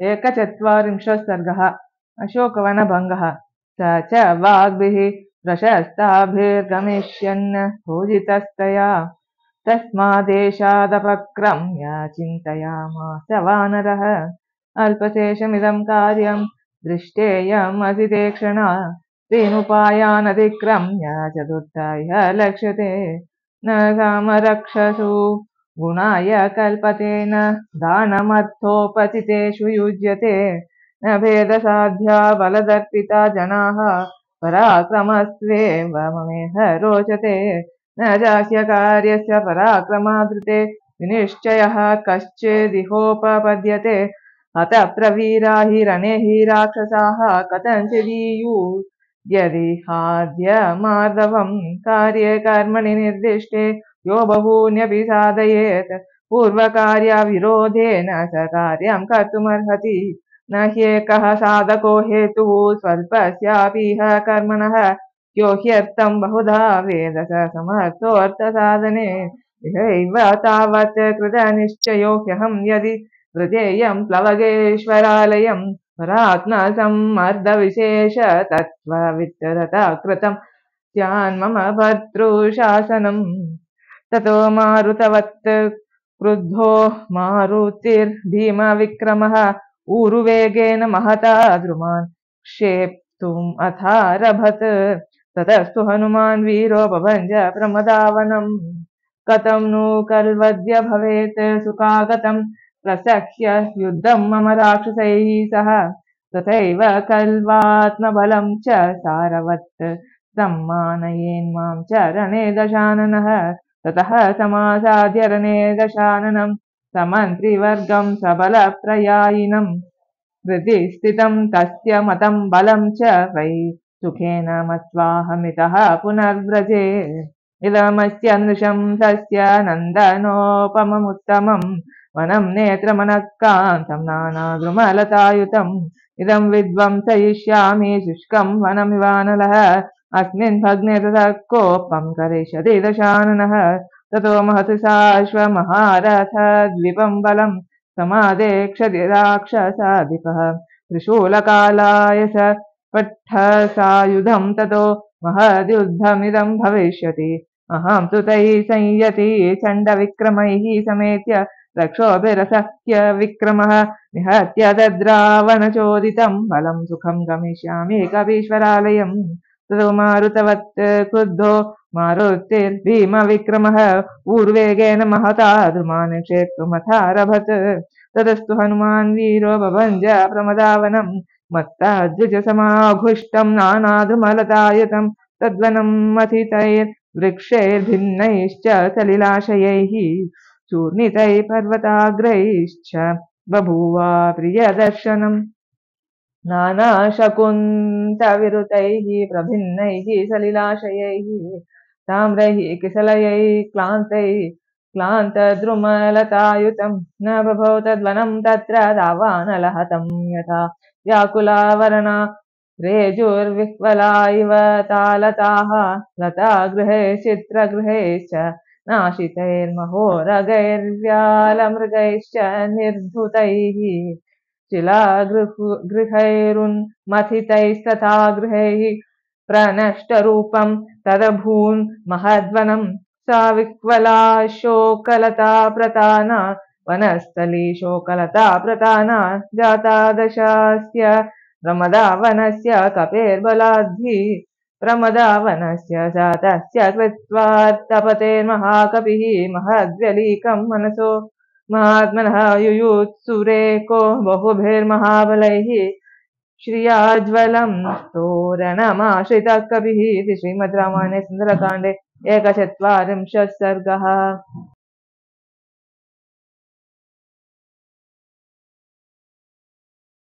एकचत्वारिंशः सर्गः अशोकवनभङ्गः स च वाग्भिः प्रशस्ताभिर्गमिष्यन् पूजितस्तया तस्मादेशादपक्रम्य चिन्तयामास वानरः अल्पशेषमिदं कार्यं दृष्टेयमसितेक्षणा तेनुपायानतिक्रम्य चतुर्थाय लक्ष्यते न कामरक्षसु गुणाय कल्पते न दानमर्थोपचितेषु युज्यते न भेदसाध्या बलदर्पिता जनाः पराक्रमस्त्वेव ममेह रोचते न जास्य कार्यस्य पराक्रमादृते विनिश्चयः कश्चिदिहोपपद्यते अत प्रवीरा हि रणे हि राक्षसाः कथञ्चिदीयुः यदि हाद्यमार्दवं कार्ये कर्मणि निर्दिष्टे यो बहून्यपि साधयेत् पूर्वकार्यविरोधेन स कार्यं कर्तुमर्हति न ह्येकः साधको हेतुः स्वल्पस्यापीह कर्मणः यो ह्यर्थं बहुधा वेद स समर्थोऽर्थसाधने इहैव तावत् कृतनिश्चयो ह्यहं यदि व्रजेयं प्लवगेश्वरालयं परात्मसम्मर्दविशेष तत्त्ववित्तरता कृतं स्यान्मम भर्तृशासनम् ततो मारुतवत् क्रुद्धो मारुतिर्भीमविक्रमः ऊरुवेगेन महता द्रुमान् क्षेप्तुम् अथारभत ततस्तु हनुमान् वीरोपभञ्ज प्रमदावनम् कथं नु कल्वद्य भवेत् सुखागतं प्रसह्य युद्धं मम राक्षसैः सह तथैव कल्वात्मबलं च सारवत् सम्मानयेन्मां च रणे दशाननः ततः समासाद्य रणे दशाननं समन्त्रिवर्गं सबलप्रयायिनं हृदि स्थितं तस्य मतं बलं च वै सुखेन मत्वाहमितः पुनर्व्रजे इदमस्य नृशं तस्य नन्दनोपममुत्तमं वनं नेत्रमनःकान्तं नानाद्रुमलतायुतम् इदं विध्वंसयिष्यामि शुष्कं वनमिवानलः अस्मिन् भग्ने ततः कोपं करिष्यति दशाननः ततो महति साश्वमहारथद्विपं बलं समादेक्षति राक्षसाधिपः त्रिशूलकालाय स पट्टसायुधं ततो महद्युद्धमिदं भविष्यति अहं तु तैः संयति चण्डविक्रमैः समेत्य रक्षोभिरसह्य विक्रमः निहत्य दद्रावणचोदितं बलं सुखं गमिष्यामि कपीश्वरालयम् ततो मारुतवत् क्रुद्धो मारुतिर्भीमविक्रमः ऊर्वेगेन महता द्रुमान् क्षेप्तुमथारभत ततस्तु हनुमान् वीरो बभञ्ज प्रमदावनं मत्ता द्विजसमाघुष्टं नानाद्रुमलतायुतं तद्वनं मथितैर्वृक्षैर्भिन्नैश्च सलिलाशयैः चूर्णितैः पर्वताग्रैश्च बभूव प्रियदर्शनम् नानाशकुन्तविरुतैः प्रभिन्नैः सलिलाशयैः ताम्रैः किसलयैः क्लान्तद्रुमलतायुतं न बभौ तद्वनं तत्र दावानलहतं यथा व्याकुलावरणा रेजुर्विह्वला इव तालताः लतागृहैश्च चित्रगृहैश्च नाशितैर्महोरगैर्व्यालमृगैश्च निर्धुतैः शिलागृहैरुन्मथितैस्तथा गृहैः प्रनष्टरूपं तदभून् महद्वनं सा विह्वला शोकलता प्रताना वनस्थली शोकलता प्रताना जाता दशास्य प्रमदावनस्य कपेर्बलाद्धि प्रमदावनस्य जातस्य कृत्वा तपतेर्महाकपिः महद्व्यलीकं मनसो महात्मनः युयुत्सुरेको बहुभिर्महाबलैः श्रियाज्वलं तोरणमाश्रितः कपिः इति श्रीमद् रामायणे सुन्दरकाण्डे 1चत्वारिंशः सर्गः।